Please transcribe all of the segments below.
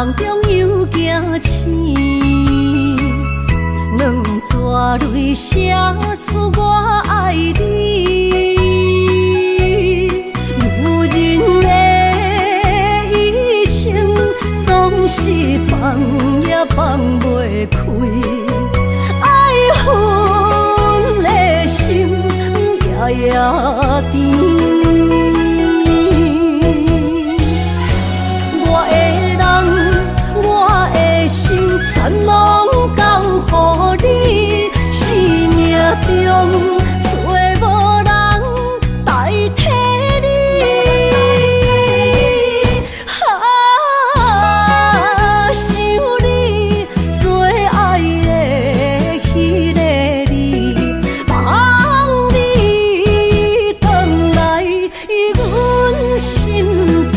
梦中又惊醒，两纸泪写出我爱你。女人的一生总是放也放袂开，爱恨的心夜夜甜。全拢交予你，生命中找无人代替你。想你做爱的迄个你，望你回来阮身边。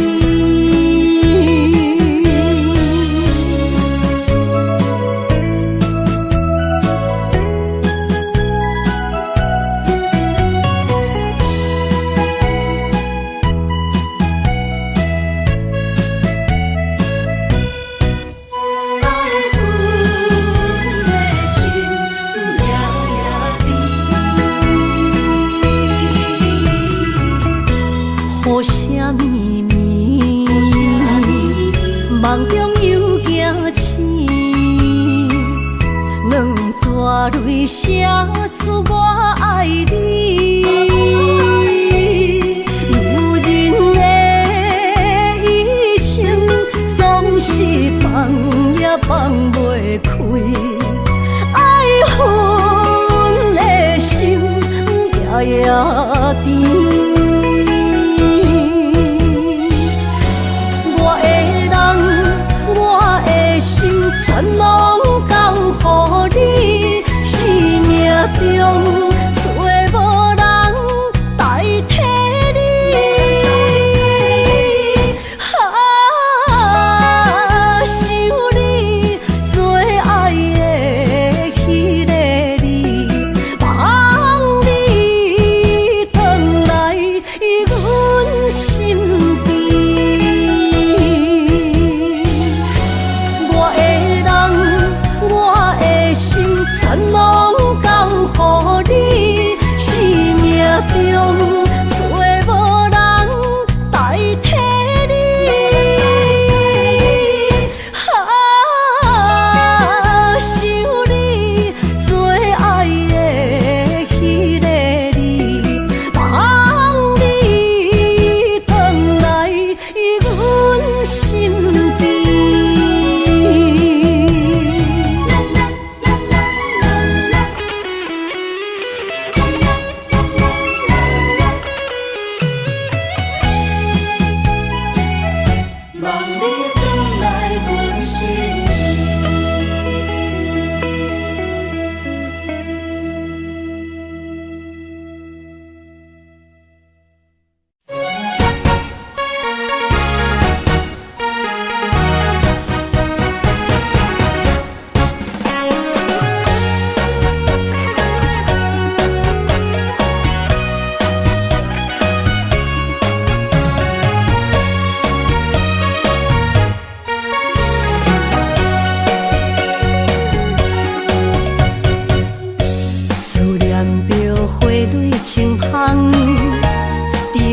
雨声绵绵，梦中又惊醒，两纸泪写出我爱你。女人的一生总是放也放袂开，爱恨的心夜夜甜。全拢交予你，生命中找无人代替你。想你做爱的迄个你，望你回来阮身边。全拢交予你，生命中找无人代替你。想你做爱的迄个你，望你回来阮身边。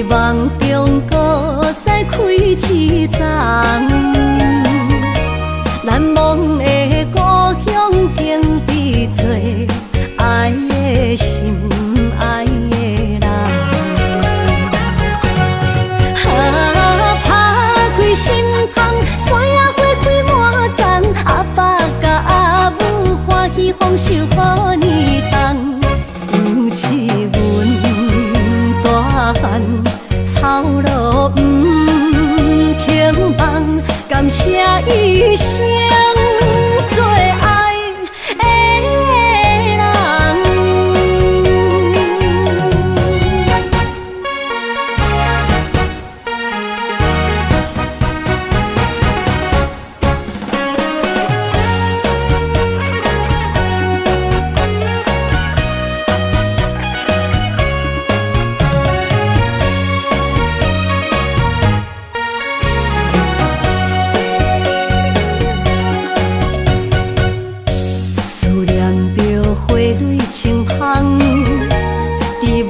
梦中搁再开一丛，难忘的故乡经比做爱的心爱的人。打开心窗，山野花开满丛，阿爸甲阿母欢喜丰收好年冬，尤其阮大汉。草路不轻放，感谢一生做爱的人。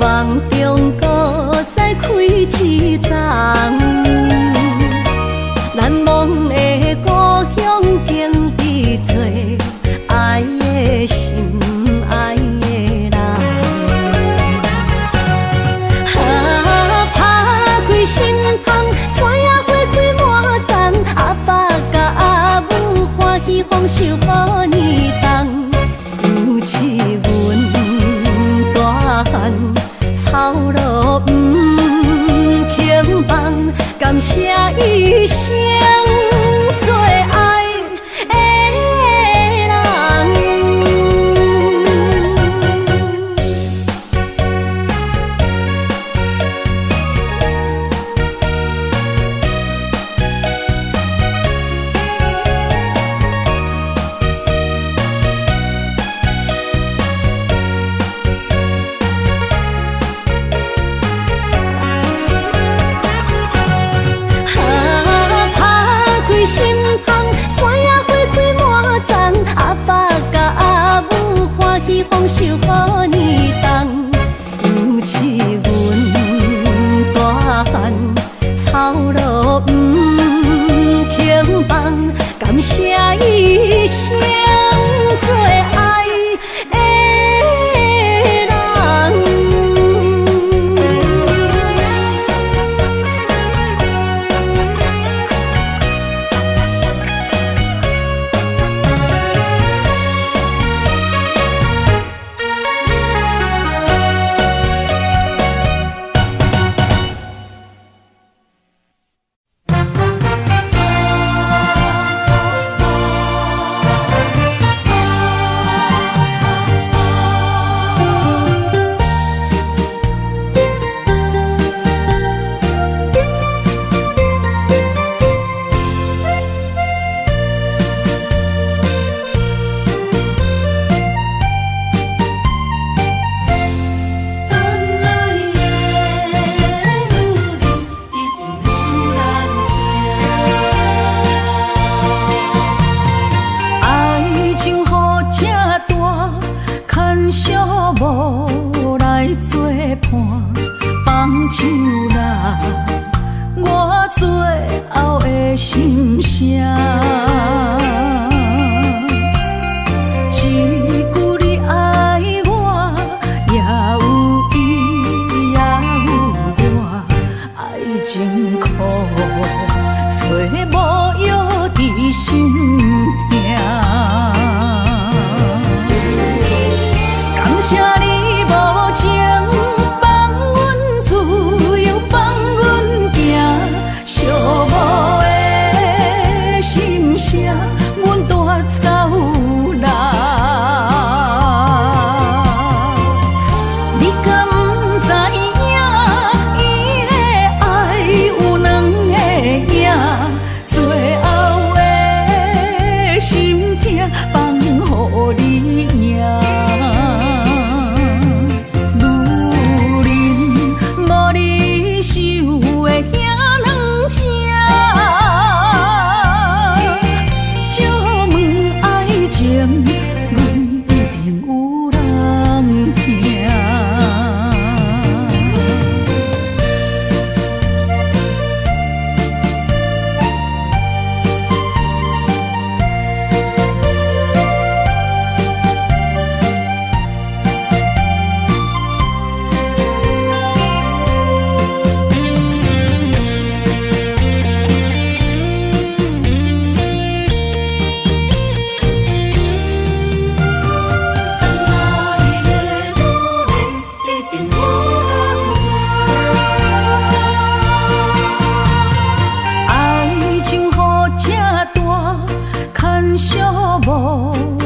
梦中搁再开一丛，难忘的故乡经历做爱的心爱的人。打开心窗，山野花开满丛，阿爸甲阿母欢喜丰收好年冬，尤其阮大汉草路轻放，感谢一生做爱的人。心窗，山野花开满丛，阿爸甲阿母欢喜丰收好年冬，尤其阮大汉草路轻放，感谢一生做爱的人。无来作伴，放手啦，我最后的心声。一句你爱我，也有伊，也有我，爱情苦，找无药伫心痛。感谢你无情放阮自由，放阮行，寂寞的心声，阮带走啦。你敢不知影，伊的爱有两个影，最后的心痛放予你赢。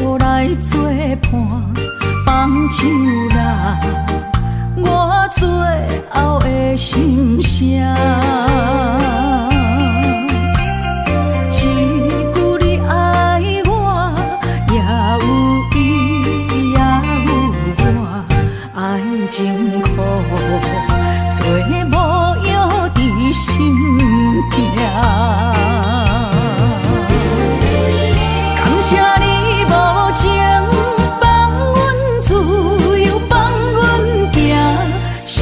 无来作伴，放手啦，我最后的心声。一句你爱我，也有伊，也有我，爱情苦，做无药伫心痛。谢你无情放阮自由，放阮行，寂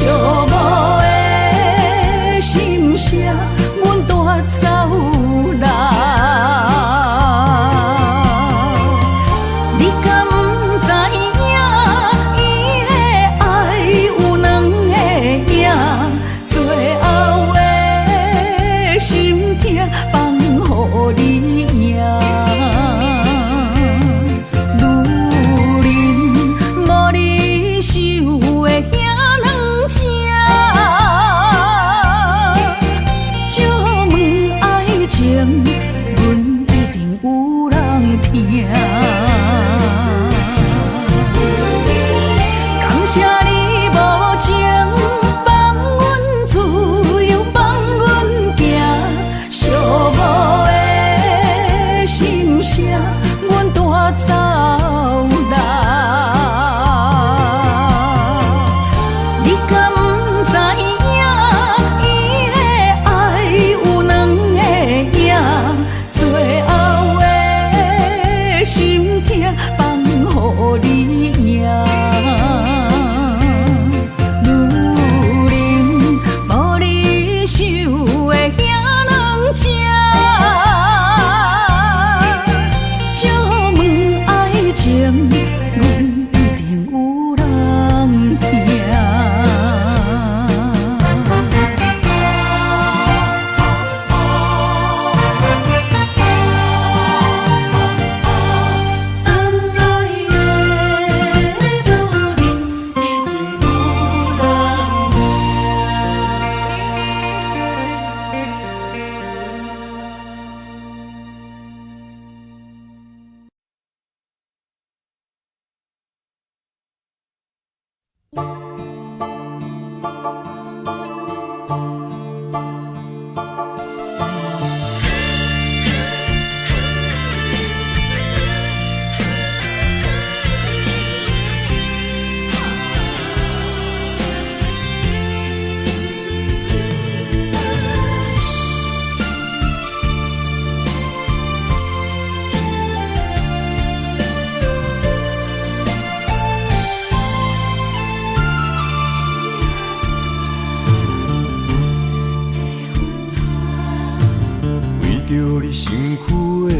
你身躯的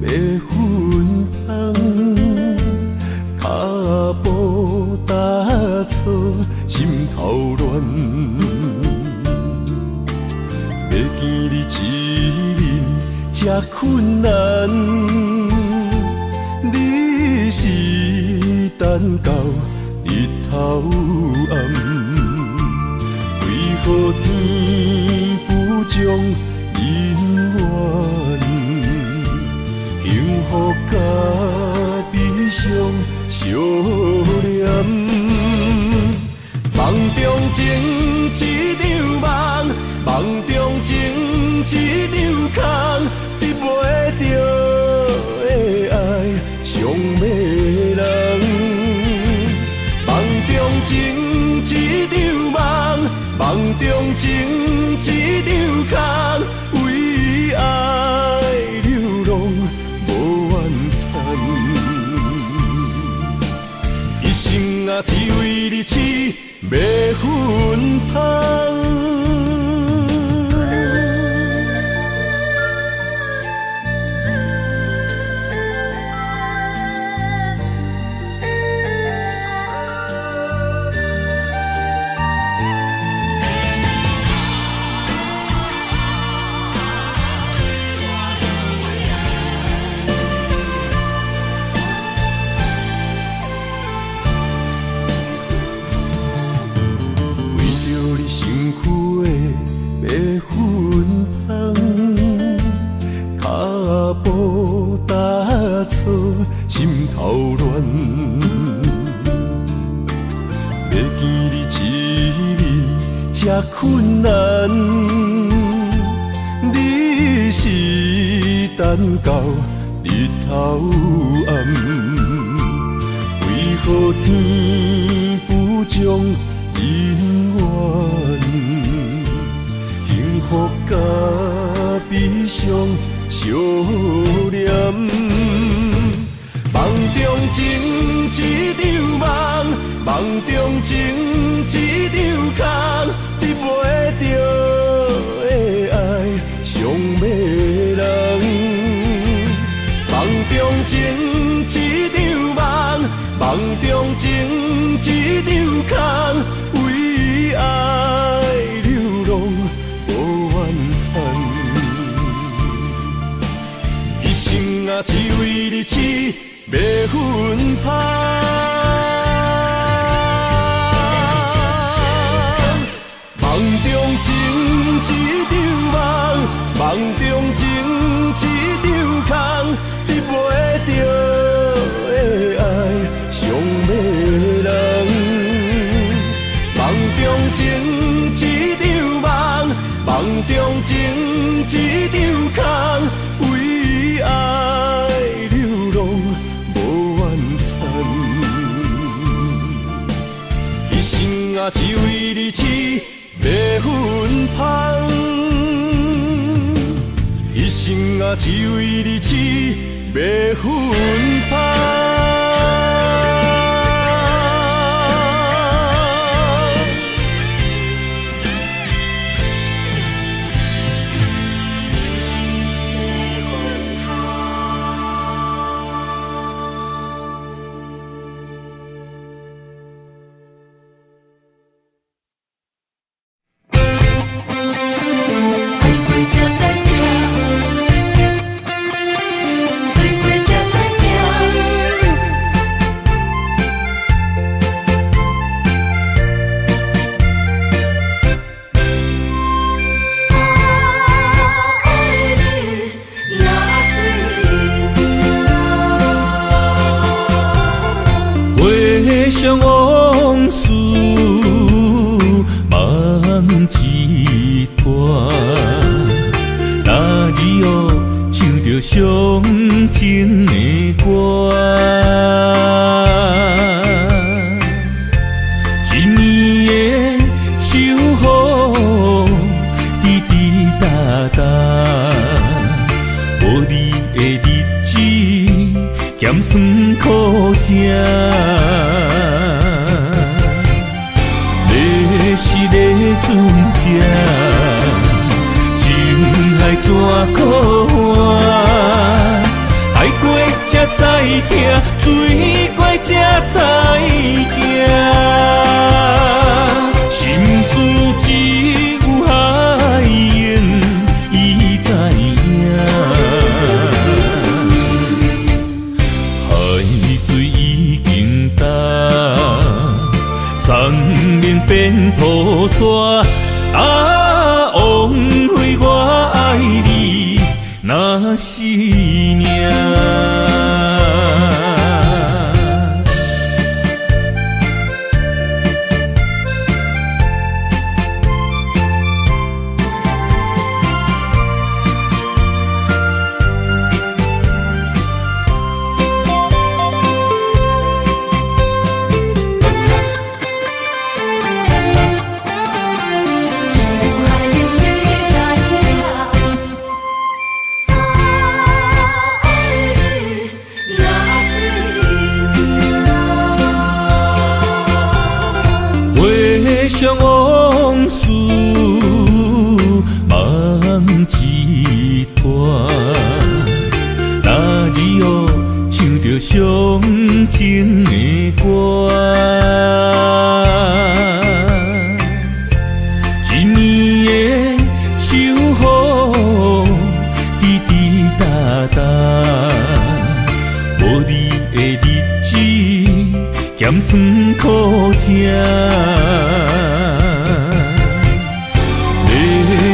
要分香，脚步踏错，心头乱。要见你一面这困难，你是等到日头暗，为何天不将姻缘，幸福甲悲伤相连？梦中情一场梦，梦中情一场空，得袂着的爱上迷人。梦中情一场梦，梦中情一场空，为爱流浪无怨叹，一生啊只为你痴，要分香。心头乱，要见你一面这困难，你是等到日头暗，为何天不将姻缘，幸福甲悲伤相连？梦中情一场梦，梦中情一场空，得袂着的爱上迷人。梦中情一场梦，梦中情一场空，为爱流浪无怨叹，一生啊只为你痴，要分香。梦中情一场梦，梦中情一场空，得袂着的爱上迷人。梦中情一场梦，梦中情一场空，为爱流浪无怨叹，一生啊只为你痴，要分香。一生啊只为你痴，要分香。想往事梦一段，那日哦唱着伤情的歌，一年的秋雨滴滴答答，无你的日子咸酸苦涩。是个船只，情海怎可听，水怪才知行。心事只有海燕伊知影，海水已经干，山明变土沙。枉费我爱你那是命。想往事梦一段，那日哦唱着伤情的歌，一年的秋雨滴滴答答，无你的日子咸酸苦涩。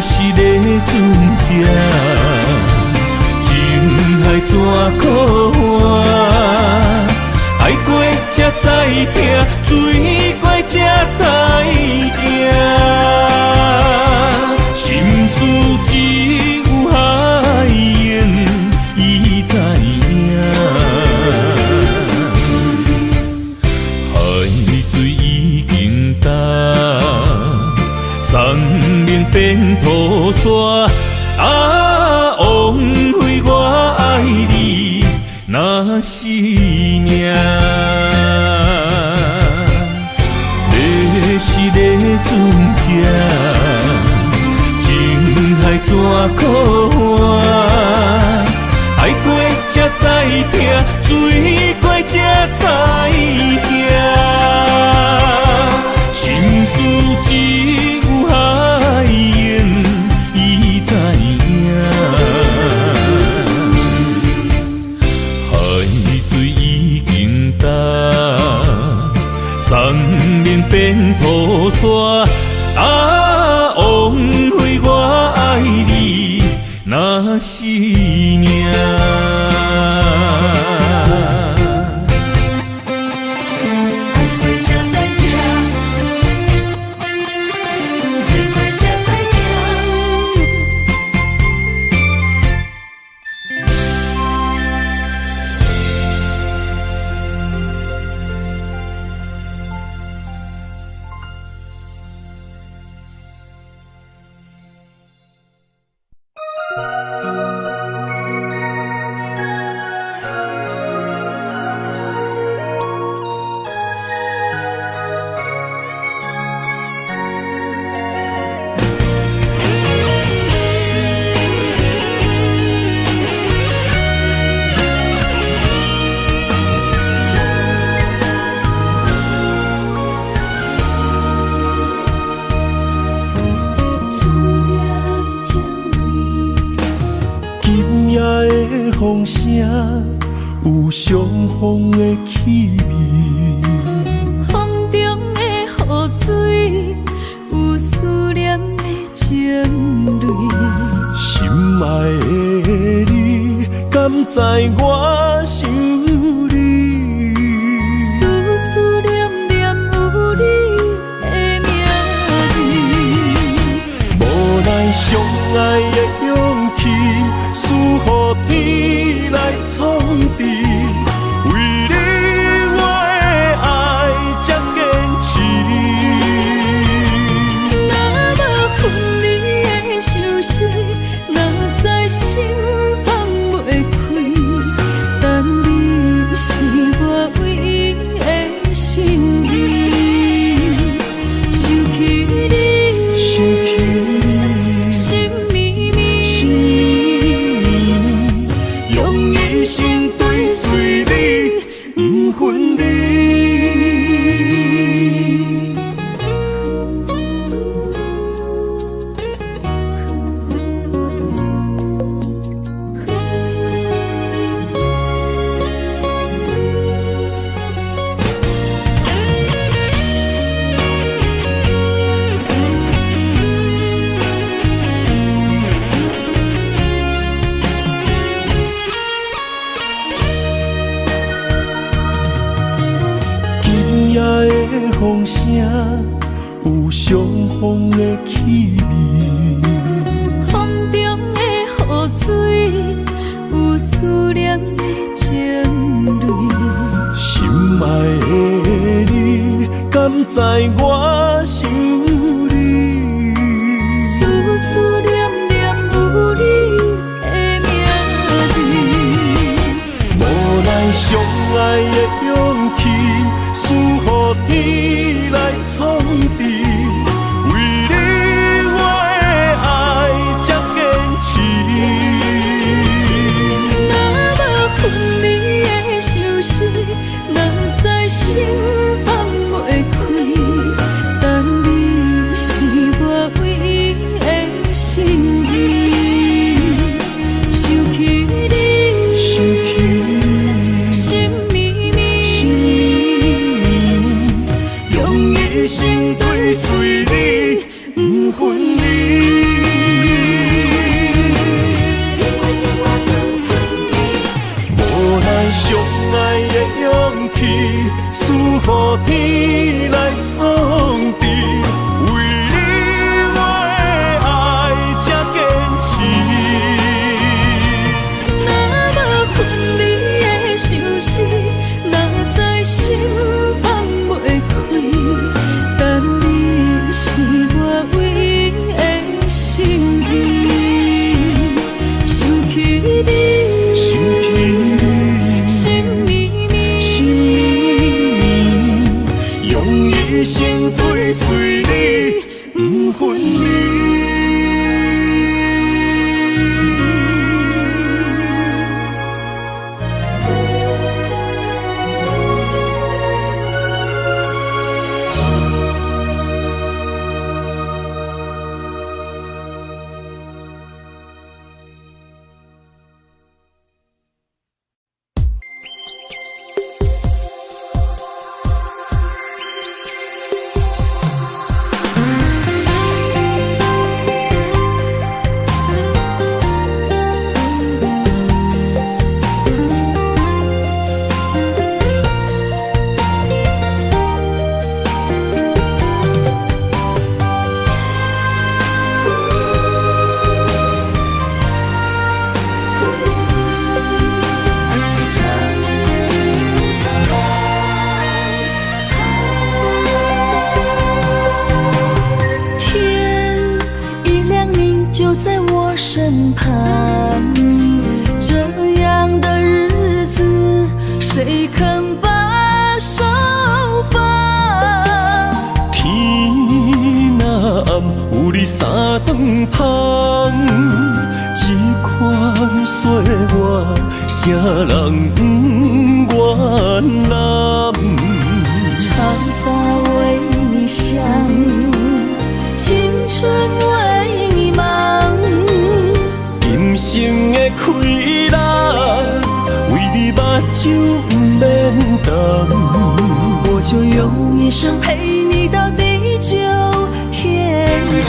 是咧船只，情海怎可换？爱过才知听，水过才知行。心事只有海燕伊知影，海水已经干。山明变土沙，枉费我爱你那是命。要是咧船只，情海怎可换？爱过才知听，水过才知行。心事只有海燕伊知影，海水已经干，山明变土沙。枉费我爱你那是命。风声有相逢的气味，风中的雨水有思念的情泪。心爱的你，敢知我想你？思念念有你的名字，无奈相爱的勇气，输予天来创治。为你我的爱才坚持。若无分离的相思，哪知心放袂开？相逢的气味。风中的雨水，有思念的情泪。心爱的你，敢知我想你？思思念念有你的名字。无奈相爱的勇气，输予天来创治。为你我的爱才坚持。若无分离的相思，若在心放袂开。但你是我唯一的心意，想起你，心绵绵，用一生追随你，不分离。无奈相爱的勇气，输予天来创治。为你我的爱才坚持。若无分离的相思，若在心放袂开。但你是我唯一的心意，想起你，心绵绵，用一生追随你，不分离。身旁，这样的日子谁肯把手放？天若暗，有你三顿香，这款岁月，啥人不愿揽？长发为你香，青春为你忙。今生的快乐，为你目睭不免干。我就用一生陪你到地久天长。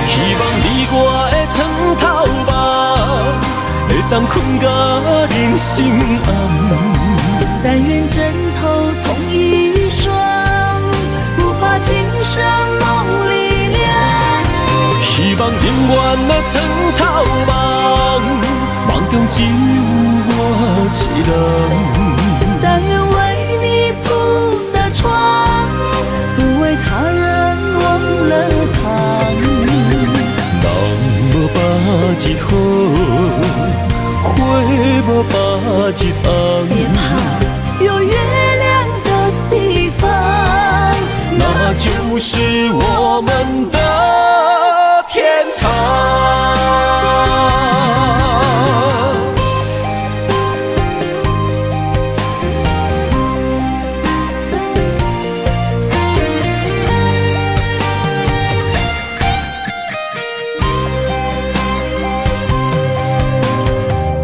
希望你我的床头梦，会当困甲人心暗。但愿枕头同一双，无法今生梦里凉。希望永远的床头梦，梦中只有我一人。但愿为你铺的床，不为他人忘了躺。人无把日好，花无把日红。别怕，有月亮的地方，那就是我们的天堂。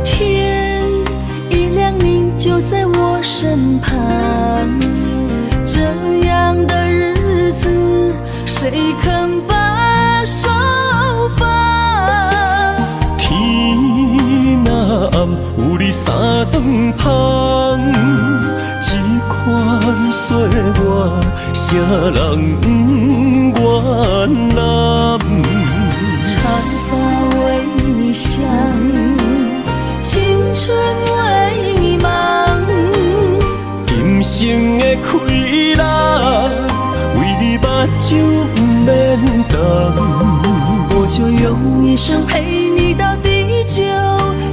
天一亮你就在我身旁，这样的日子谁这人不愿揽。长发为你香，青春为你忙。今生的快乐，为你目睭不免动。我就用一生陪你到地久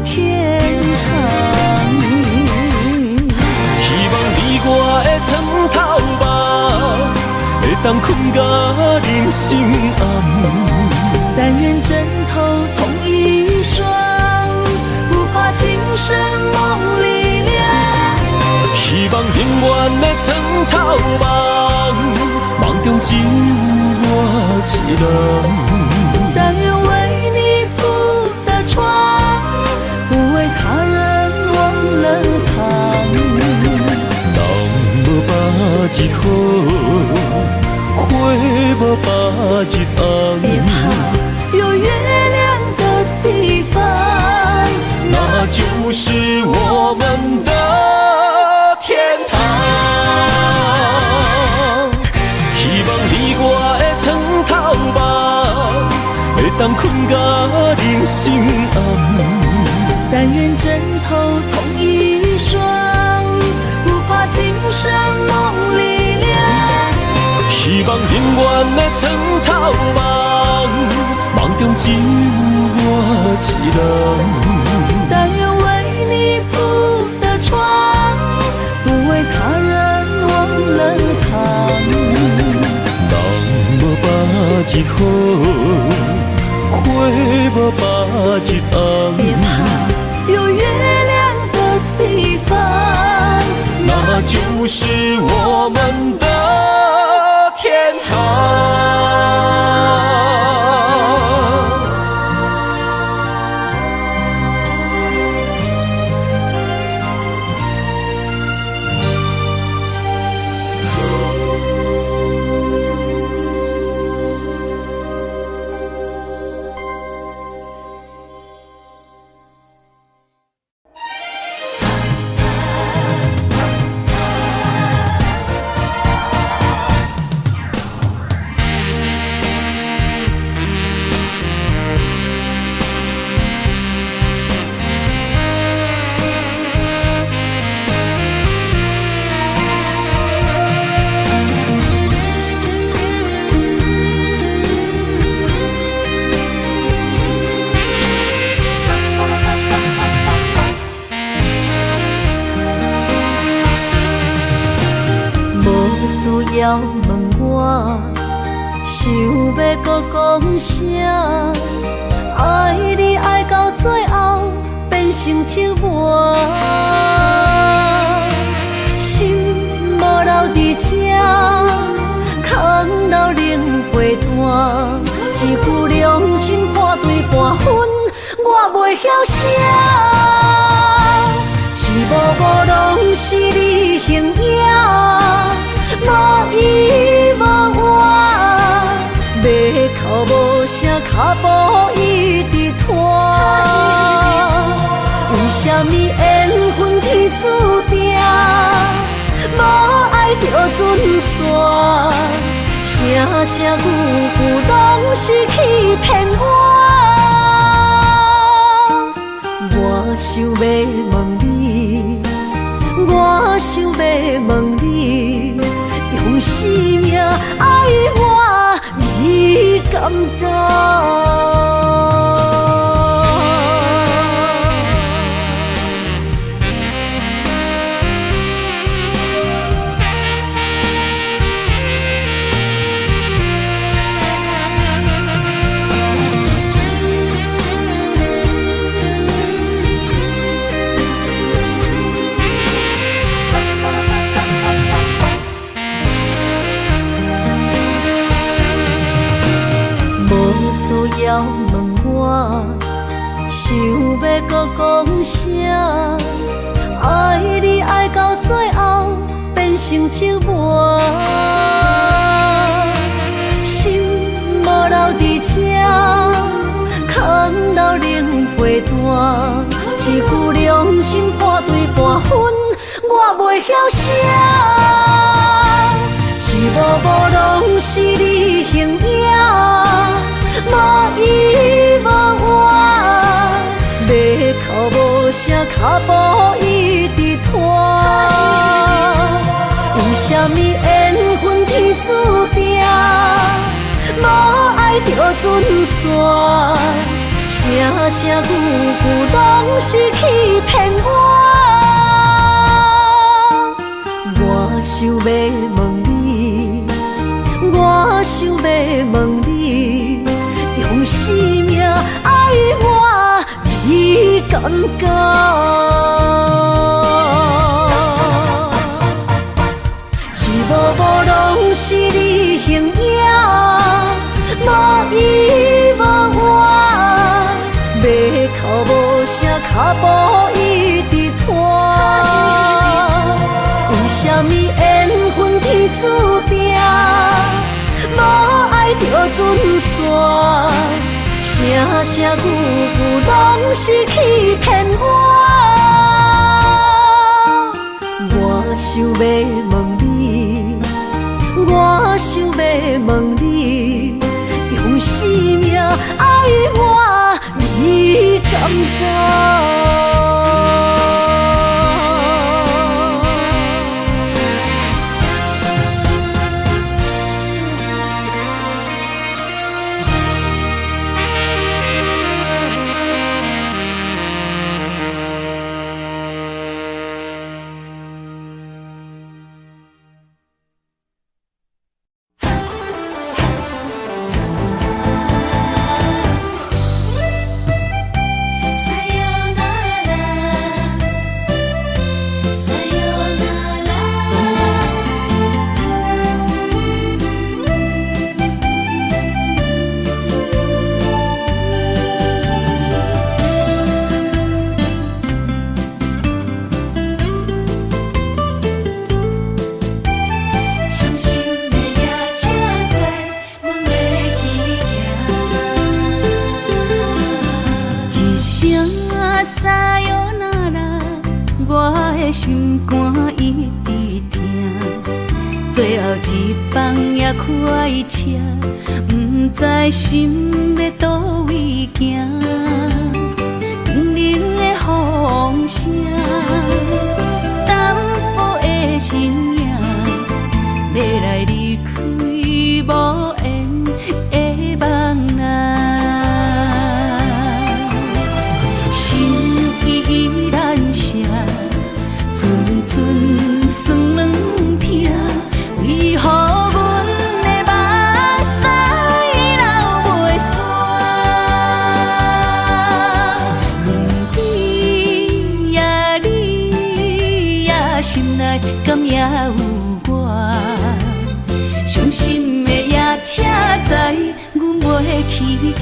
天长。希望你我的床头梦，会当困到人生暗。但愿枕头同一双，不怕今生梦里凉。希望永远的床头梦，梦中只有我一人。但愿为你铺的床，不为他人忘了躺。人无百日好，花无百日红。别怕有月亮的地方，那就是我们的天堂。希望你我的床头梦，会当困到人生暗。但愿枕头同一双，不怕今生梦里凉。希望永远的床头梦，梦中只有我一人。但愿为你铺的床，不为他人忘了躺。人无百日好，花无百日红。别怕有月亮的地方，那就是我们的天堂。要问我，想要搁讲啥？爱你爱到最后变成寂寞，心无留伫这，空留冷陪单。一句良心半对半分，我袂晓写。一幕幕拢是你形影。无依无我，要哭无声，脚步一直拖。为什么缘分天注定，无爱就准线？声声句句拢是欺骗我。我想要问你，我想要问你。用生命爱我，你敢当？要问我，想要搁讲啥？爱你爱到最后变成寂寞，心无留伫这，空留冷陪单。一句良心半对半分，我袂晓写。一幕幕拢是你形影，无依无我，要哭无声，脚步一直拖。为什么缘分天注定，无爱就准线？声声句句拢是欺骗我。我想要问你，我想要问你，用生命爱我，你敢讲？一幕幕拢是你形影，无依无我，要哭无声，脚步一直拖。为什么缘分天注定，无爱就准线？声声句句拢是欺骗我。我想要问你，我想要问你，用生命爱我，你敢讲？心肝一直疼，最后一放也开车，不知心要倒位行。冷冷的风声，淡薄的身影，要来离开无缘的梦啊，心依然舍。阵酸软疼，为何阮的目屎流袂煞？问你呀你呀，心内敢也有我？伤心的夜车载，阮袂去行。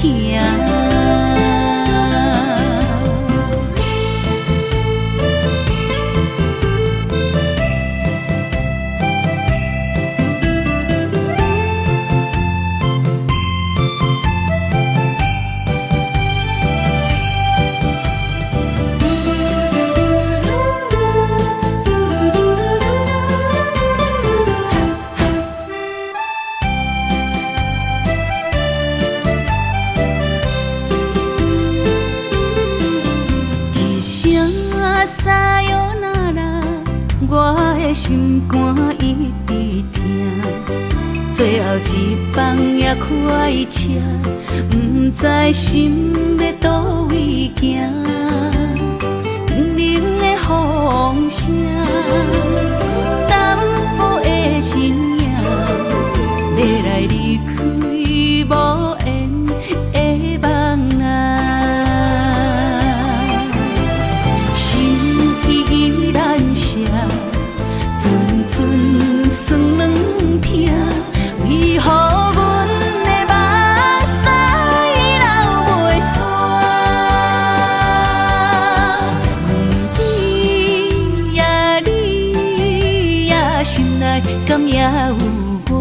心肝一直疼，最后一放也开车，不知心要倒位行。冷冷的风声，淡薄的身影，要来离开无缘的梦啊，心依然舍。阵阵酸软疼，为何阮的目屎流袂煞？问你呀你呀，心内敢也有我？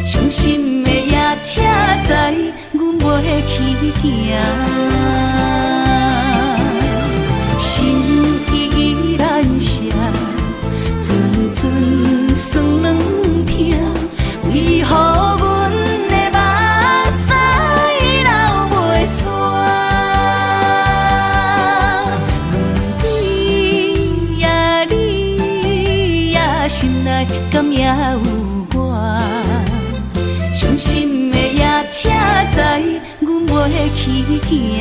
伤心的夜车载，阮袂去行。心依然舍。阵阵酸软疼，行。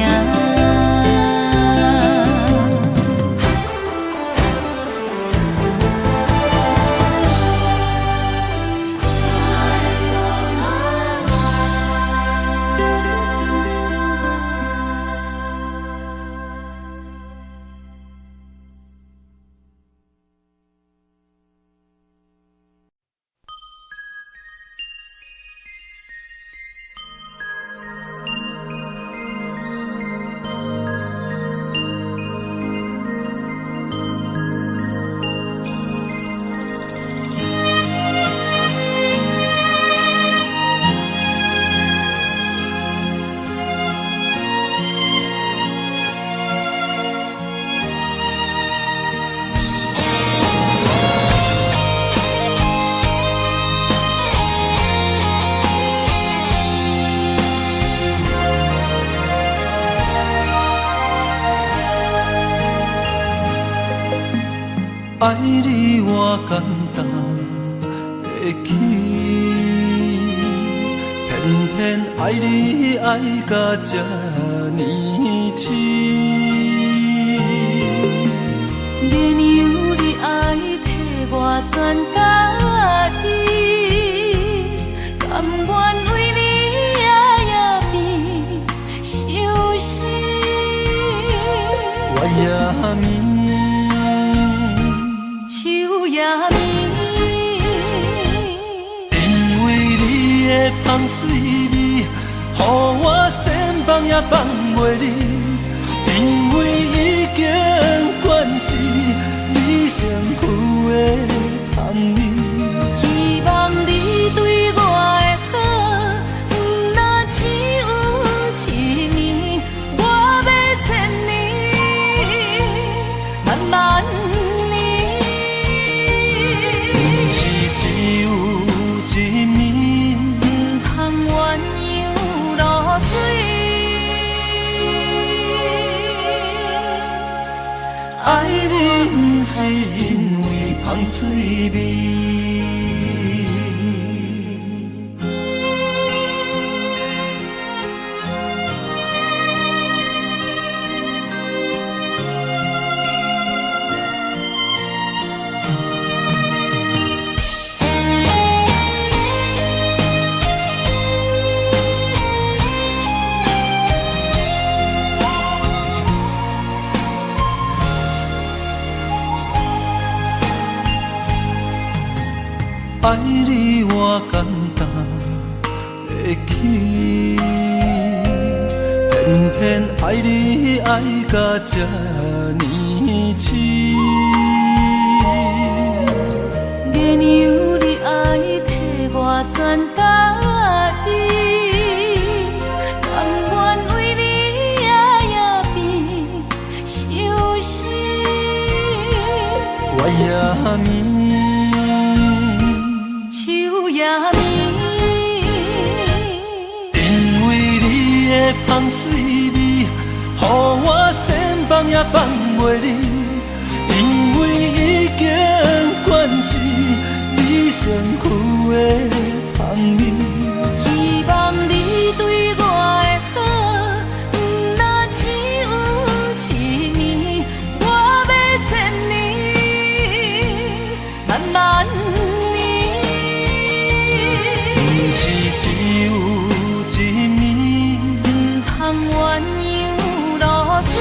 爱你我简单会起，偏偏爱你爱到这呢痴。绵油你爱替我全家己，甘愿为你夜夜变伤心。我也眠。因为你的香水味，予我千放也放袂离。因为已经惯是你身躯的香味。希望你对我的好，不若只有一年，我要千年，慢慢。只有一面，不通鸳鸯落水。爱你不是因为香水味。爱你我简单会起，偏偏爱你爱到这呢痴。绵油你爱替我全家己，甘愿为你夜夜变伤心。我也眠。因为你的香水味，予我千放也放袂离。因为已经惯是你身躯的香味。希望你对我的好，不若只有一年，我要千年，慢慢。是只有一面，不通鸳鸯落水。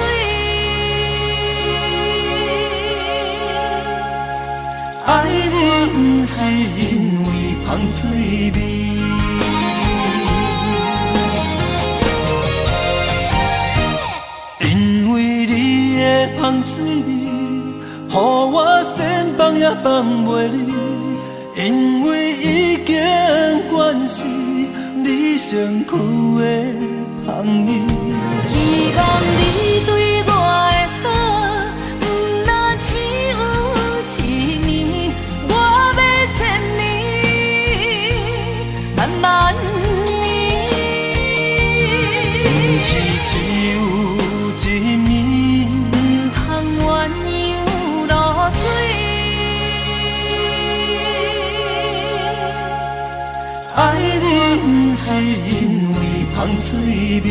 爱你不是因为香水味。因为你的香水味，予我千放也放袂离。因为已经惯是你身躯的香味。希望你对我的好，不若只有一年，我要千年，慢慢年。不是只有一面，不通鸳鸯落水。爱你不是因为香水味。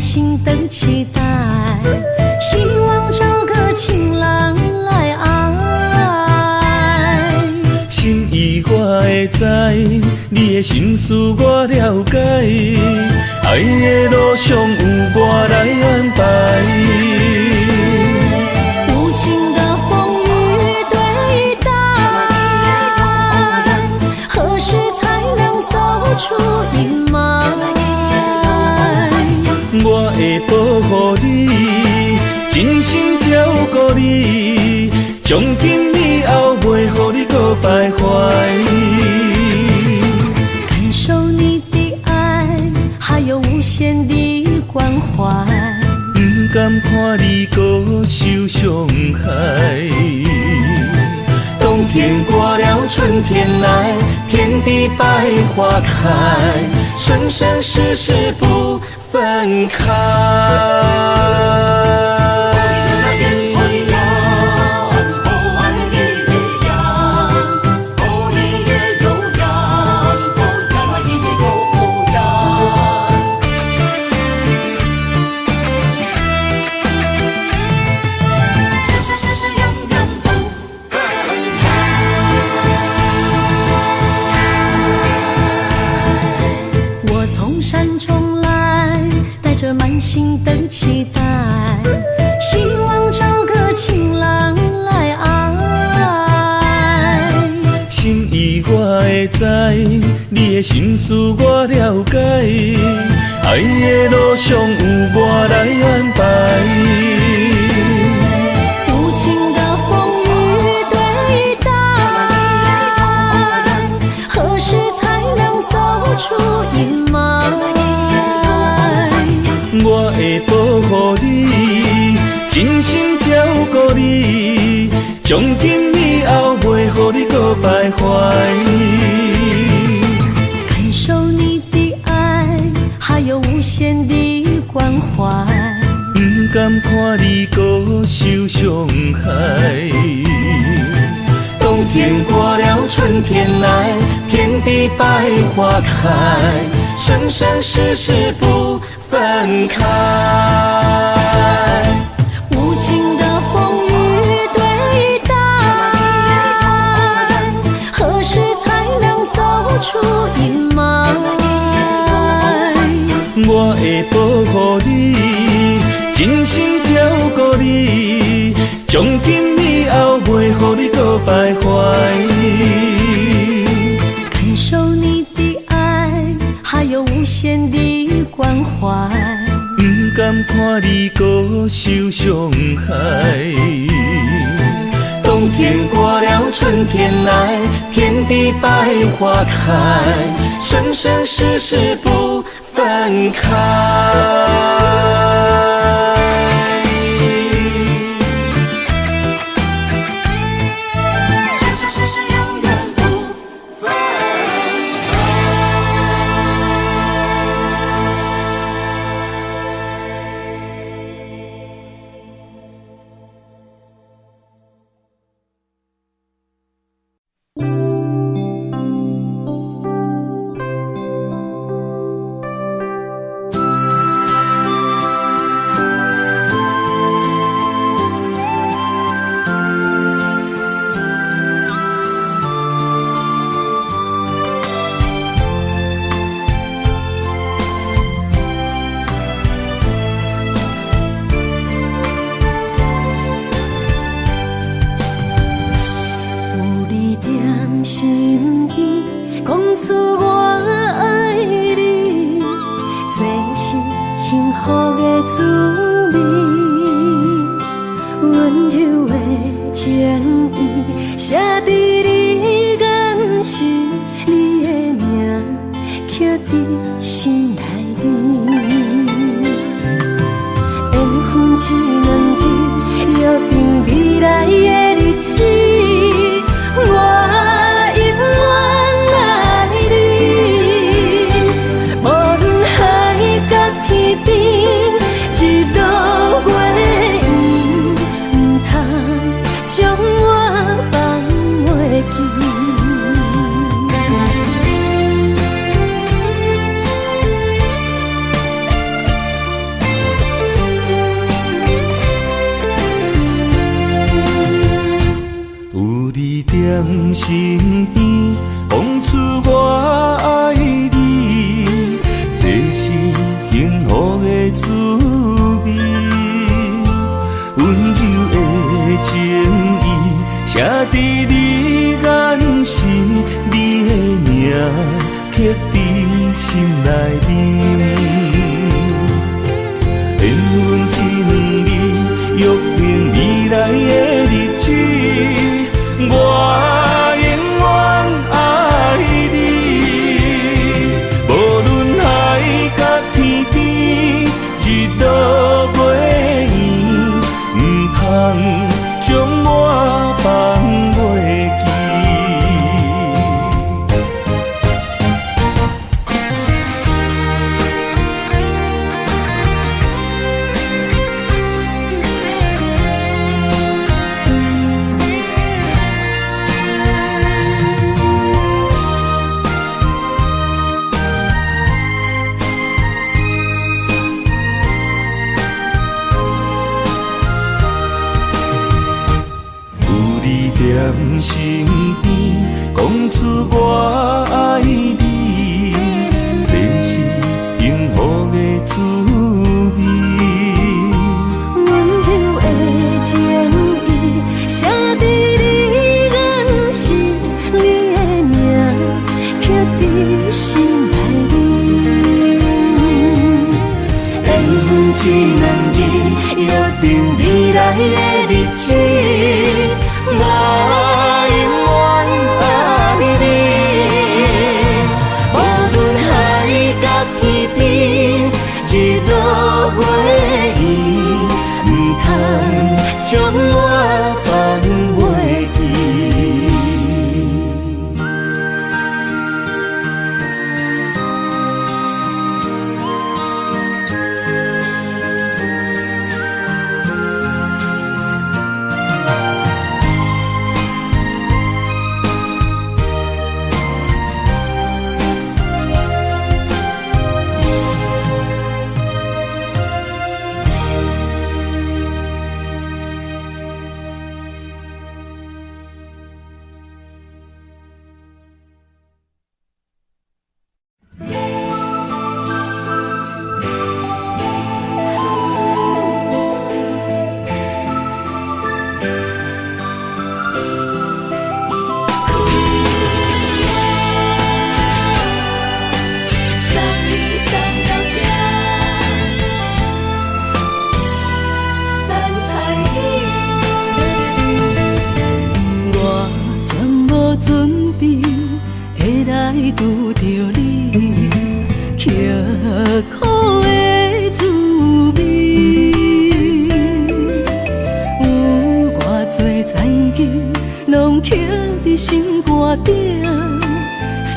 心的期待，希望找个情郎来爱。心意我会知，你的心思我了解，爱的路上有我来安排。无情的风雨对待，何时才能走出阴霾？我会保护你，真心照顾你，从今以后袂予你搁徘徊。感受你的爱，还有无限的关怀，不敢看你搁受伤害。冬天过了，春天来，遍地百花开，生生世世不分开。着满心的期待，希望找个情郎来爱。心意我会知，你的心思我了解，爱的路上有我来安排。无情的风雨对待，何时才能走出阴霾？我会保护你，真心照顾你，从今以后袂予你搁徘徊。感受你的爱，还有无限的关怀，不敢看你搁受伤害。冬天过了，春天来，遍地百花开，生生世世不分开。无情的风雨对待，何时才能走出阴霾？我会保护你，真心照顾你，从今以后袂予你搁徘徊。感受你的爱，还有无限的关怀，不敢看你搁受伤害。冬天过了，春天来，遍地百花开，生生世世不分开。写在你眼神，你的名刻在心内面。缘分一两日，约定未来的日子，我永远爱你。无论海角天边，一路过缘，唔通将我放袂记。有你踮身边，讲出我爱你，这是幸福的滋味。温柔的情意，写在你眼神，你的名刻在心内面。缘分一两日，约定未来的日子，我永远爱你。无论海角天边，日落月圆，唔通将我放袂记。踮身边，讲出我爱你，这是幸福的滋味。温柔的情意，写在你眼神，你的名刻在心内面。缘分一两日，约定未来的日子，我永远爱你。无论海角天边，日落月圆，唔通将我放袂记。拄着你，刻苦的滋味，有偌多知己，拢刻伫心肝顶，算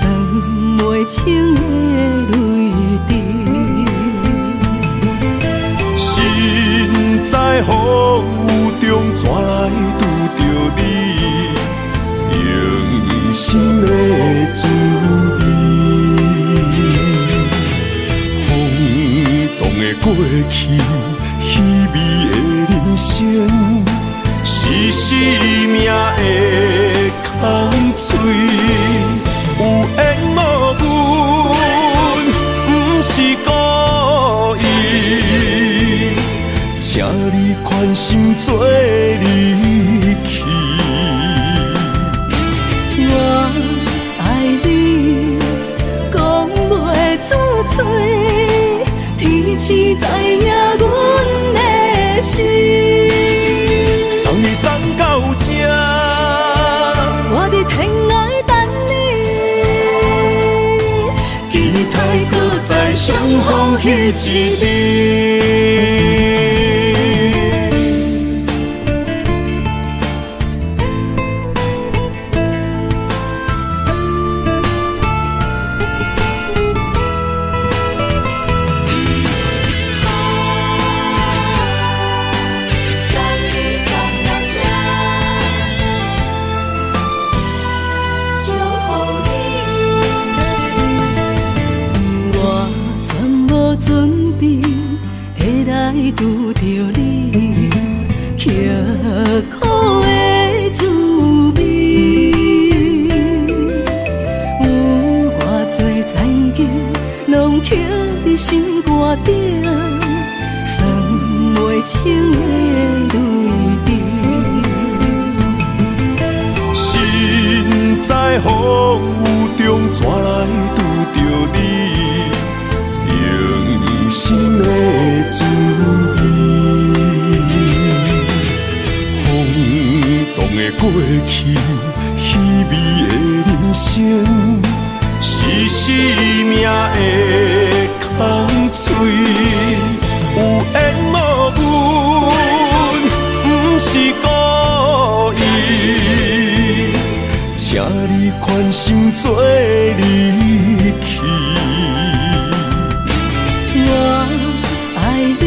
袂清的泪滴。身在风雨中，怎来拄着你？用心的滋味，轰动的过去，稀微的人生，是生命的空嘴，有缘无分，不是故意，请你宽心做离去。我爱你，讲袂出嘴，天知知影阮的心。送你送到这，彼一日。拄着你刻苦的滋味，有偌多灾境，拢刻在心肝顶，算袂清的泪滴。身在风雨中，怎来拄着你？用心的滋味，风动的过去，稀微的人生，是生命的空嘴，有缘无分，不是故意，请你宽心做离去。我爱你，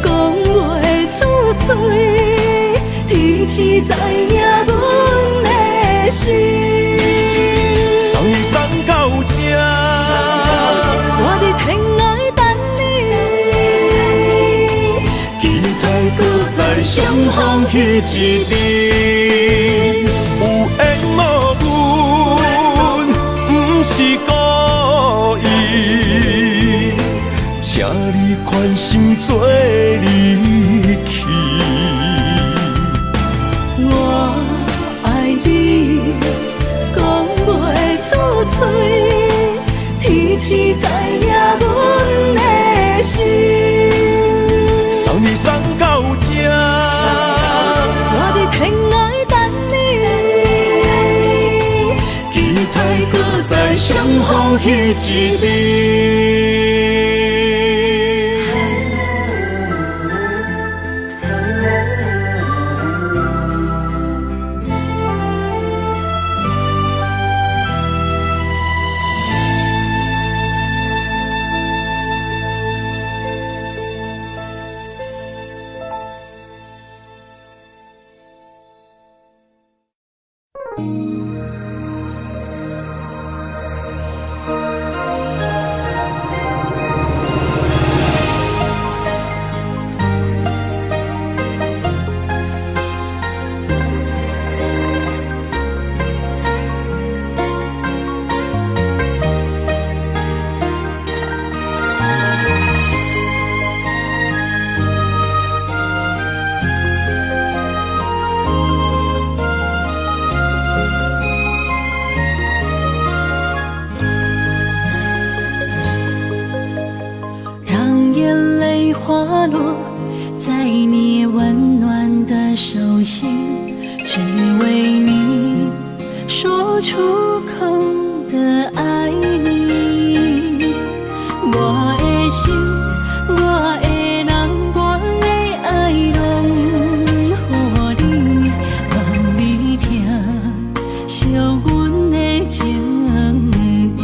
讲袂出嘴，天赐知影阮的心。送你送到这，我伫天涯等你，期待搁再相逢彼一日。有缘无分，不是故意，请你宽心做离去。我爱你，讲袂出嘴，天赐知影阮的心。送你送到这，我伫天涯等你，期待搁再相逢彼一日。花落在你温暖的手心，只为你说出口的爱你。我的心，我的人，我的爱拢予你，望你听惜阮的情意。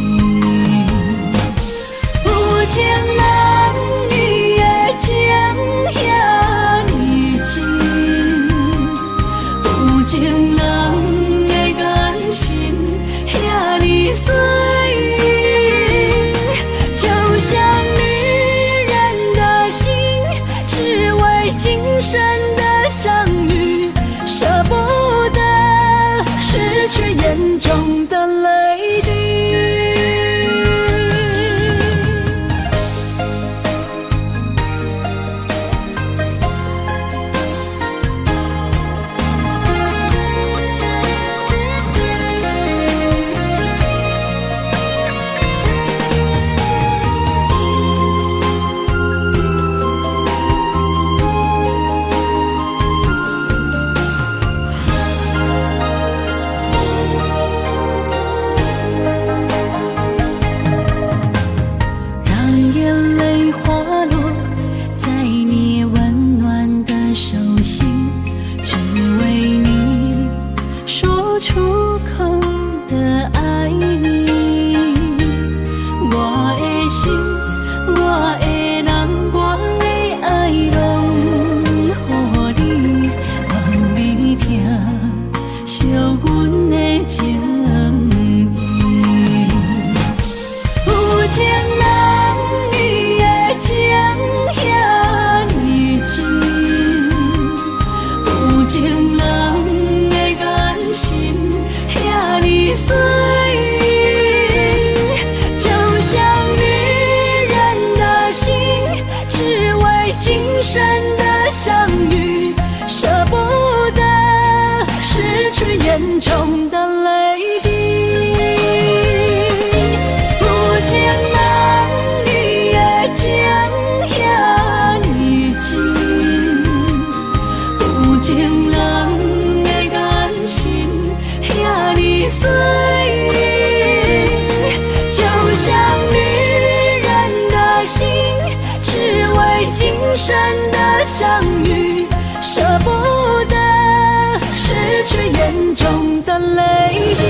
有情人情遐呢真，有情人的眼神遐呢水，就像女人的心，只为今生的相遇，舍不得失去眼中的泪滴。的相遇，舍不得失去眼中的泪滴。有情人你的情遐尼真，有情人的眼神遐尼水，就像女人的心，只为今生的相遇，舍不得失去眼中的泪滴。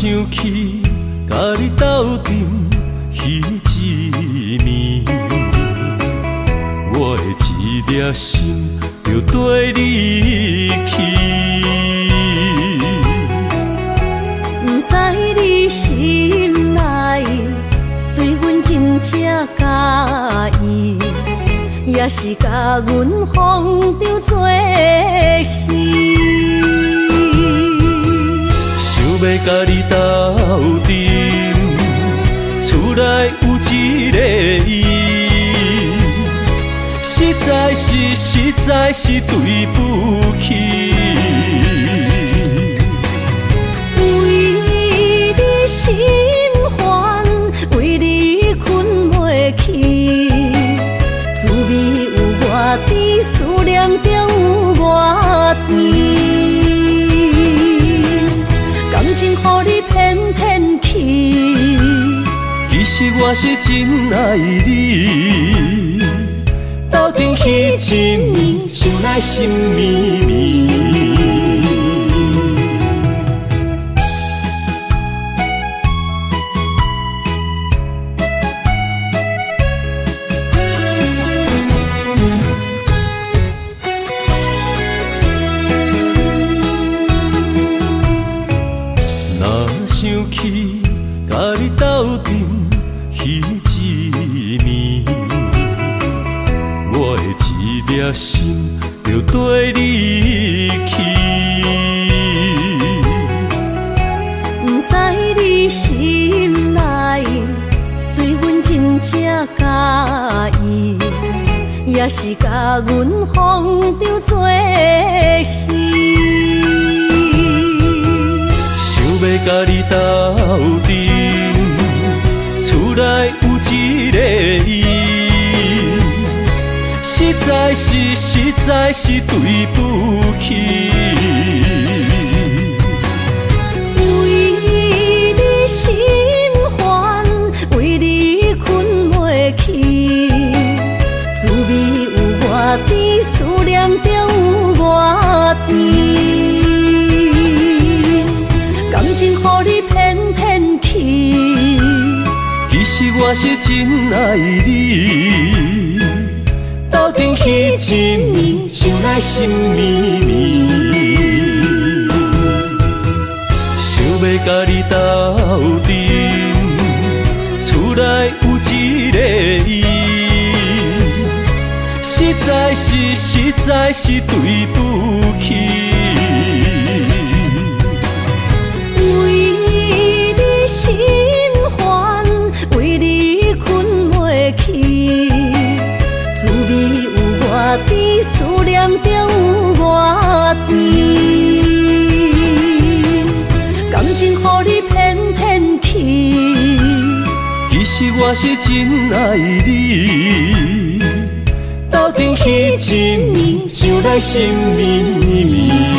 想起甲你斗阵彼一暝，我的一粒心就跟你去。不知你心内对阮真正介意，也是甲阮放着做戏。要甲你斗阵，厝内有一个伊，实在是对不起。为你心烦，为你困袂去，滋味有偌甜，思念中有偌甜。感情予你骗骗去，其实我是真爱你。斗阵彼一暝，想来心绵绵。想起甲你斗阵彼一暝，我的一粒心就跟你去。不知你心内对阮真正介意，也是甲阮放着做戏。要甲你斗阵，厝内有一个伊，实在是对不起。为你心烦，为你困袂去，滋味有偌甜，思念中有偌甜。感情予你骗骗去，其实我是真爱你。斗阵彼一暝，想来心绵绵。想要甲你斗阵，厝内有一个伊，实在是对不起。心烦，为你困袂去，滋味有偌甜，思念中有偌甜。感情予你骗骗去，我是真爱你，斗阵彼一暝，想来心绵绵。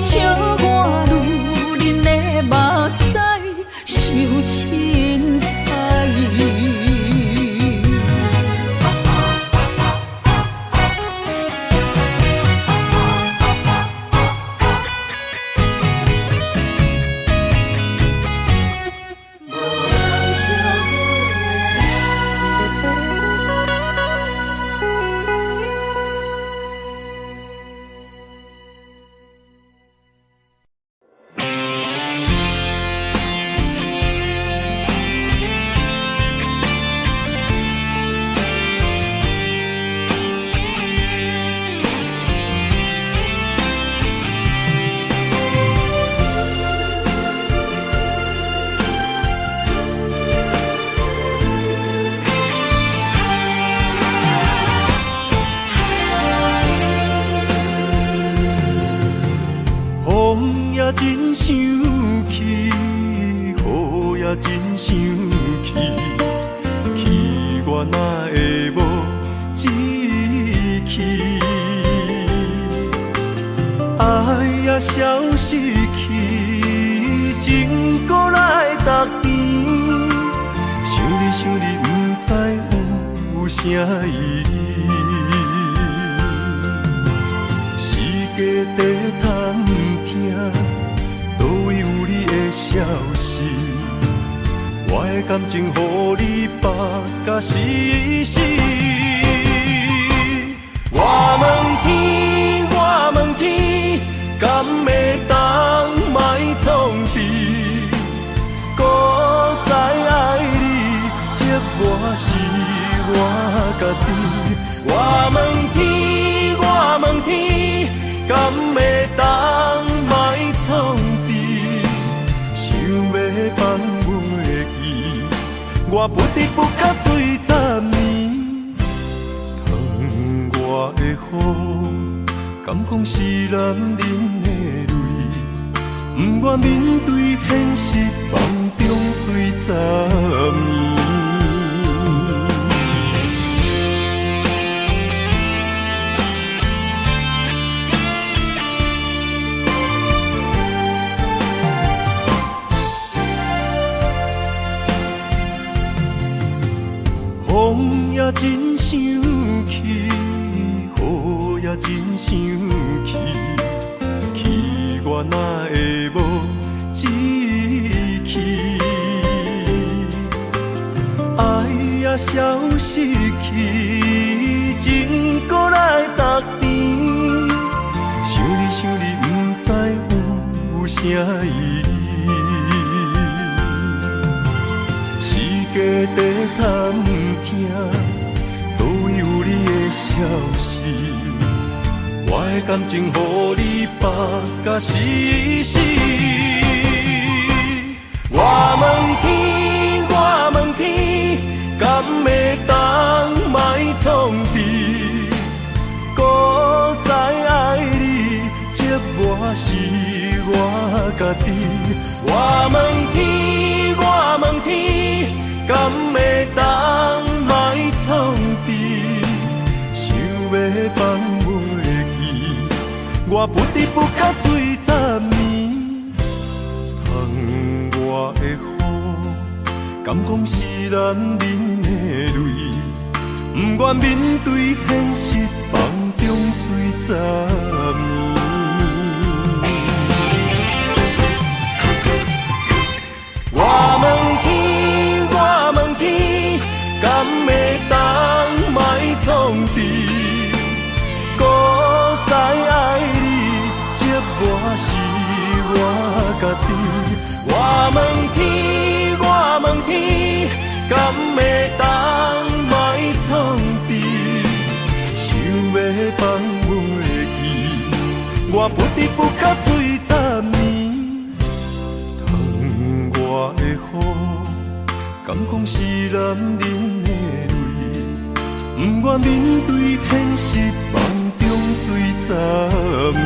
笑我如恁的目屎，凊彩。风也真生气，雨也真生气，气我哪会无志气？爱也消失去，情搁来逐甜。想你想你，不知有啥意义。世界地探听，倒位有你的消息？我的感情，予你绑甲死死。我问天，我问天，敢会当莫创治？搁再爱你，这我是我家己。我问天，我问天，敢会当莫创治？想要放袂记，我不得不甲醉10年。窗外的雨，敢讲是男人的泪？不愿面对现实，梦中醉10年。风也真生气，雨也真生气，气我哪会无志气？爱也消失去，情搁来逐甜。想你想你，不知有啥意义？世界地探听，倒位有你的消息？我的感情，予你绑甲死死。我问天，我问天，敢会当莫创治？搁再爱你，这我是我家己。我问天，我问天，敢会当莫创治？想要放袂记，我不得不甲醉10年。窗外的雨，敢讲是男人的泪？不愿面对现实，梦中醉10年。我问天，我问天，敢会当莫创治？搁再爱你，这我是我家己。我问天，我问天，敢会当莫创治？想要放袂记，我不得不甲醉10年。窗外的雨，敢讲是男人的泪？不愿面对现实，梦中醉10年。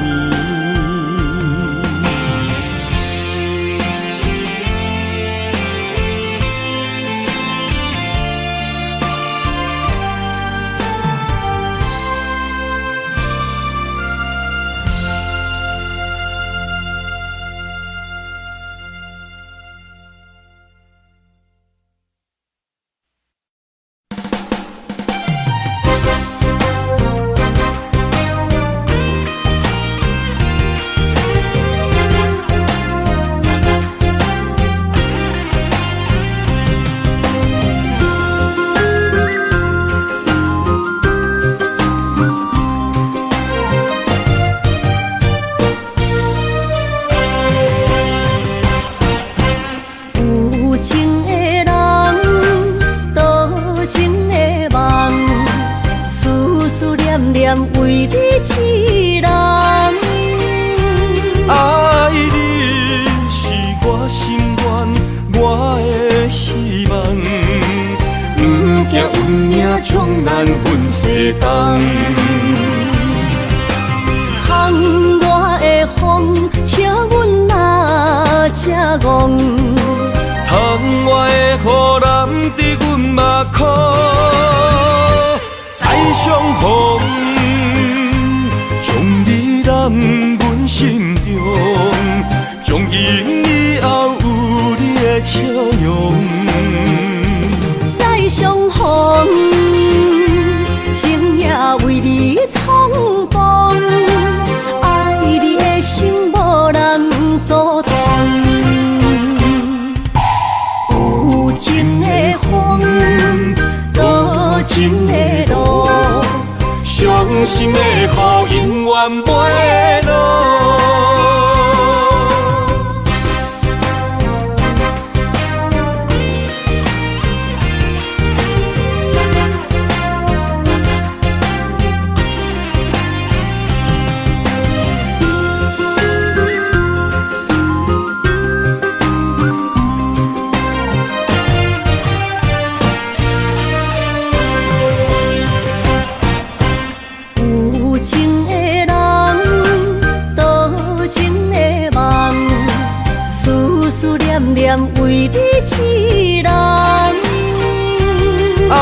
心愿，我的希望。不惊运命冲咱分世东。风外的风，笑阮哪只戆？窗外的雨淋伫阮目眶，再相逢，将你揽阮心中，从今以后有你的笑容。再相逢，情也为你冲动，爱你的心无人阻挡。有情的风，多情的路，伤心的雨永远袂落。为你一人，爱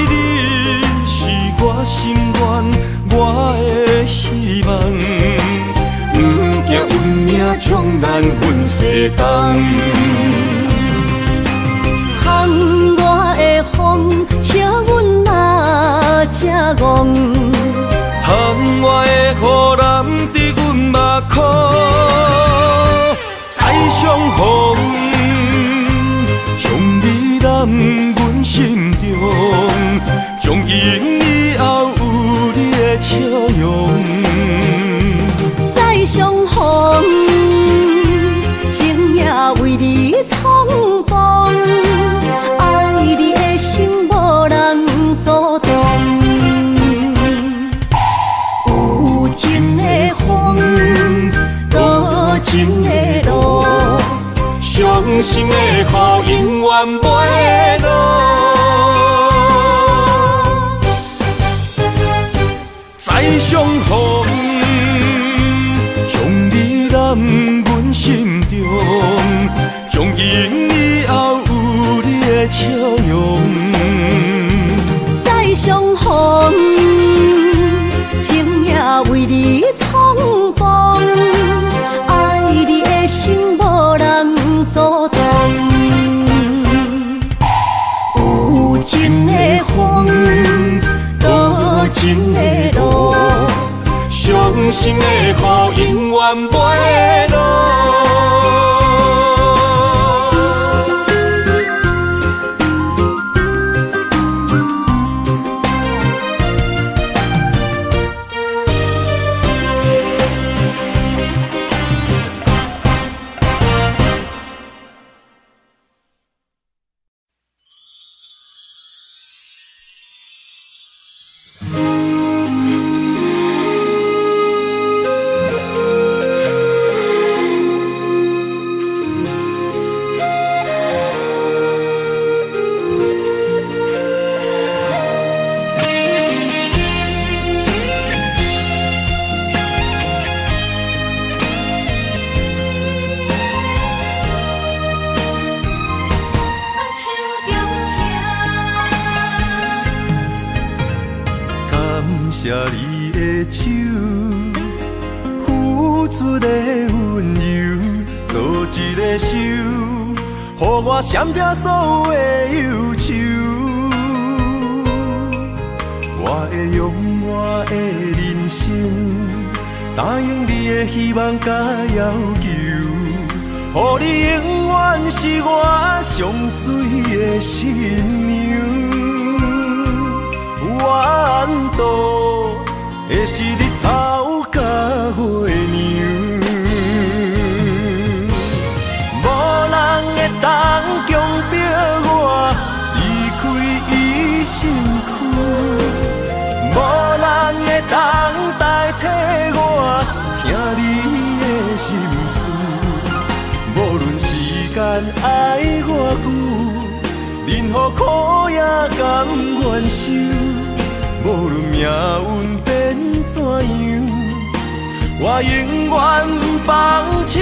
你是我心愿，我的希望。不惊运命冲咱分世东。风外的风，笑阮哪只戆？窗外的雨淋伫阮目眶，再相逢，将你揽阮心中，从今以后有你的笑容。再相逢，情也为你冲动，爱你的心无人阻挡。有情的风，多情的路，伤心的雨永远袂落。再相逢，将你揽阮心中，从今以后有你的笑容。再相逢，情也为你冲动，爱你的心无人阻挡。有情的风，多情的路，伤心的雨永远袂落。谢你的手，付出的温柔，做一个手，予我闪避所有的忧愁。我会用我的人生，答应你的希望甲要求，予你永远是我上水的新娘。缘途会是日头甲月亮，无人会当强迫我离开伊身躯，无人会当代替我听你的心事，无论是间爱我久，任何苦也甘愿受。无论命运变怎样，我永远放手，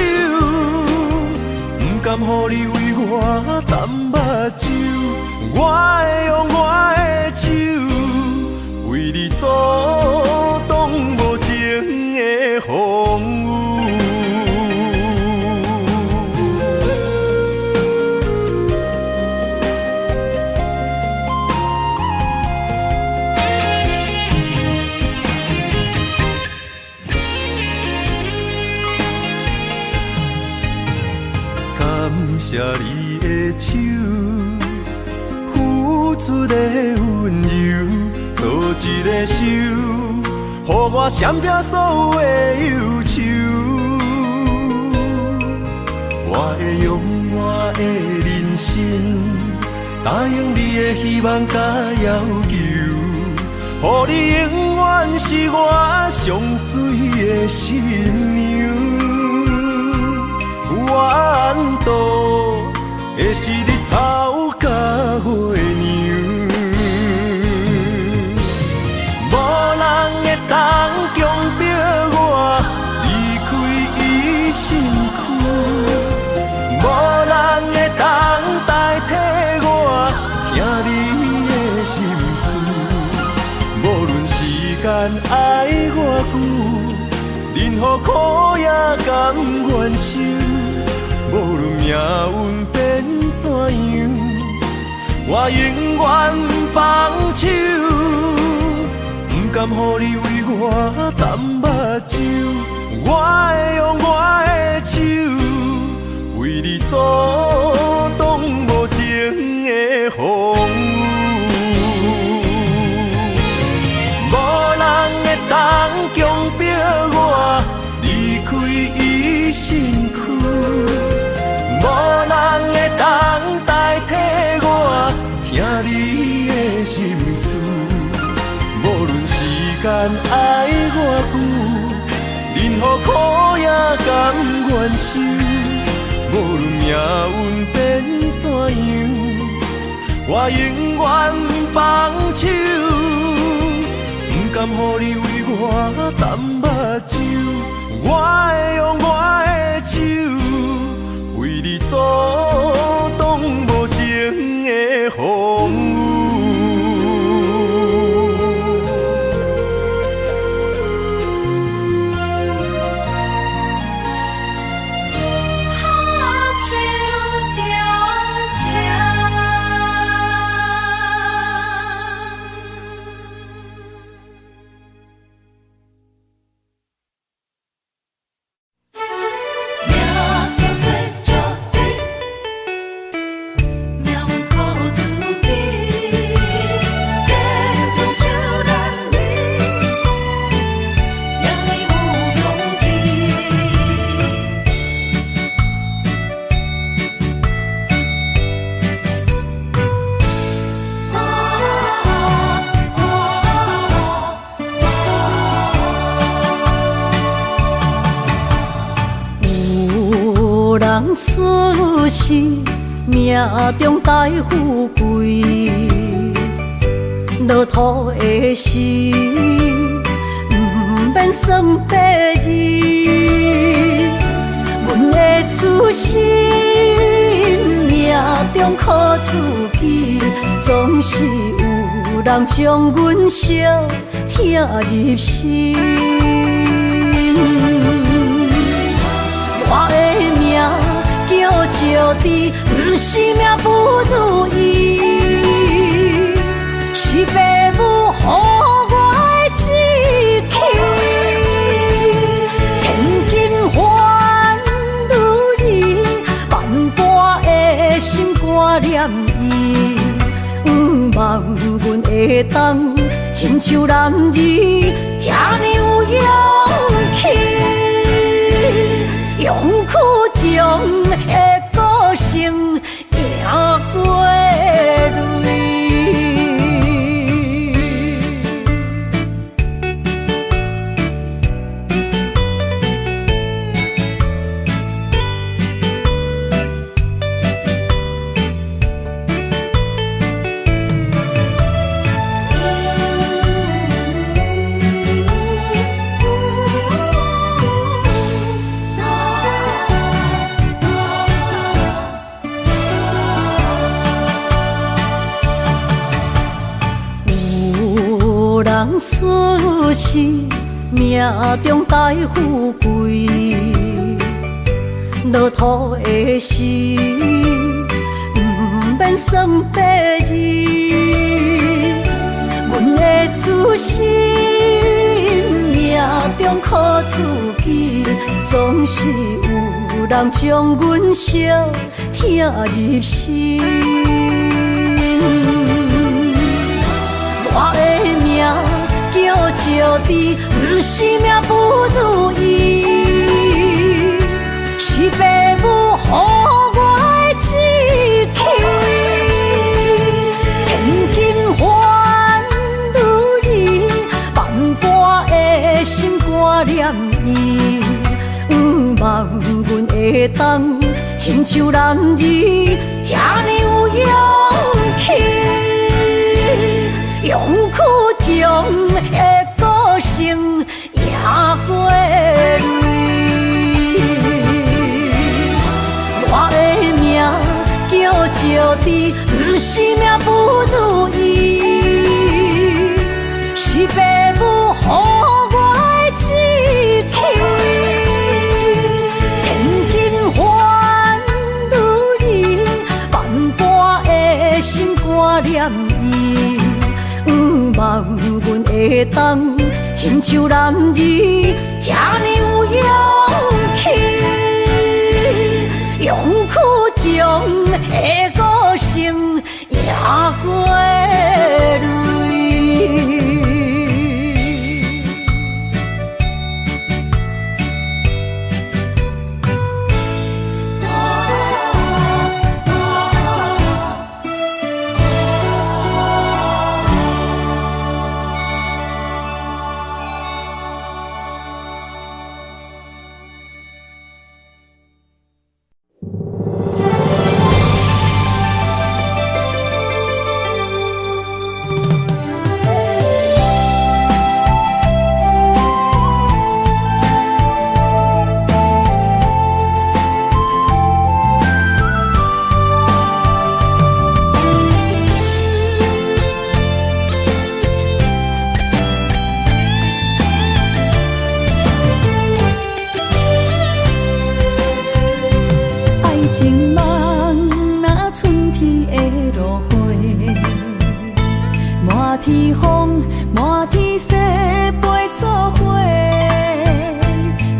不甘予你为我淡目睭。我会用我的手，为你阻挡无情的风雨。感谢你的手，付出的温柔，多一个手，予我闪避所有的忧愁。我会用我的人生，答应你的希望甲要求，予你永远是我上水的新娘。缘途会是日头甲月亮，无人会当强迫我离开伊身躯，无人会当代替我听你的心事。无论时间爱我久，任何苦也甘愿受。无论命运变怎样，我永远放手，不甘予你为我淡目睭。我会用我的手，为你阻挡无情的风雨。无人会当强迫我离开伊身躯，无人会当代替我听你的心事。无论时间爱我久，任何苦也甘愿受。无论命运变怎样，我永远放手，不甘予你为我淡目睭。我会用我的手，为你阻挡无情的风雨。出世命中带富贵，落土的时，不免算白字。阮的出身命中靠自己，总是有人将阮惜听入心。我的命叫石地，不是命不如意，是父母予我的志气。千金换如意，万般的心肝念伊，望阮会当亲像男儿遐尼有勇气。勇气中的个性，赢过泪。人出世，命中带富贵，落土的时，不免算白字。阮的初心，命中苦自己，总是有人将阮惜听入心。我的命叫石地，不是命不如意，是父母予我的志气。千金换如意，万般的心肝念伊，望阮会当亲像男儿遐尼有勇气。勇屈强的个性赢过泪，我的命叫石地，不是命不如意，是父母予我的志气。千金换如意，万般的心肝念伊。望阮会当亲像男儿遐尼有勇气，勇屈强的个性赢过泪。天风，满天雪，陪做伙，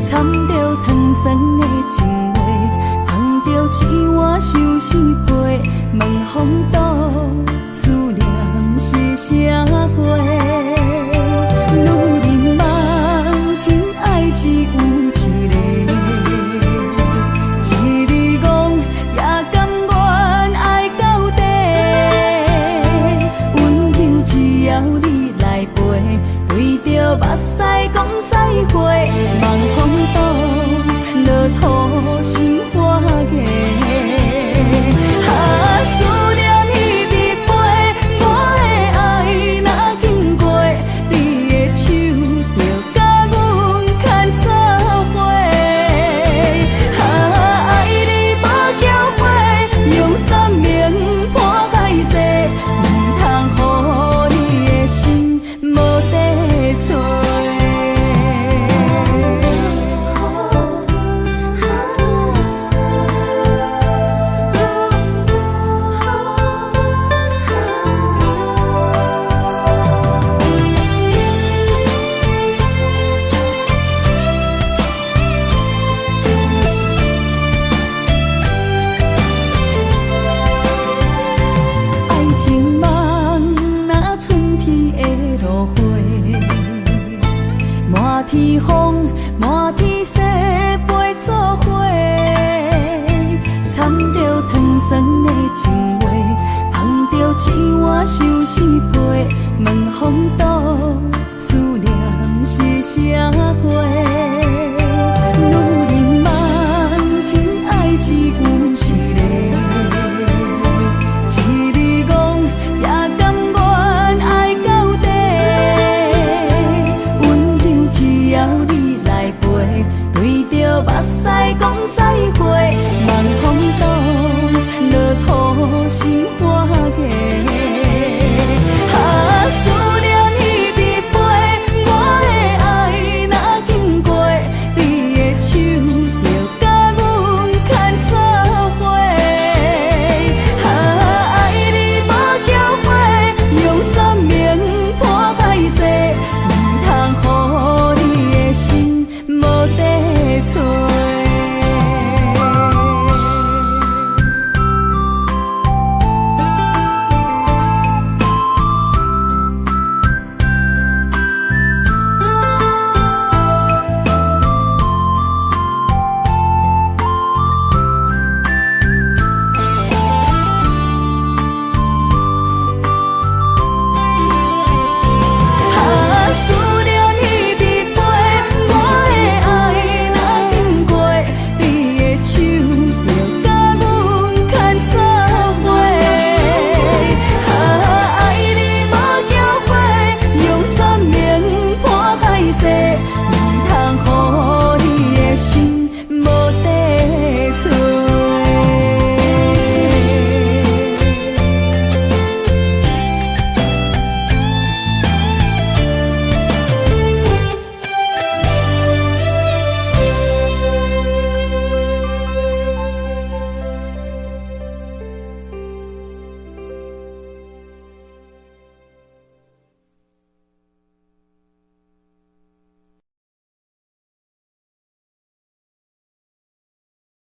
掺着糖酸的情话，捧着一碗相思杯，问风度，思念是啥货？女人梦，真爱只有一个，一字讲也甘愿爱到底。只要你来陪，对着目屎讲再会，望风度，落土心花芽。思念彼伫背，我的爱若经过，你的手就甲阮牵做伙。爱你无骄傲，用生命破海誓，唔通予心无地找。爱情梦若春天的落花，满天风，满天雪，陪做伙，掺着糖酸的情话，捧着一碗相思杯，问风度。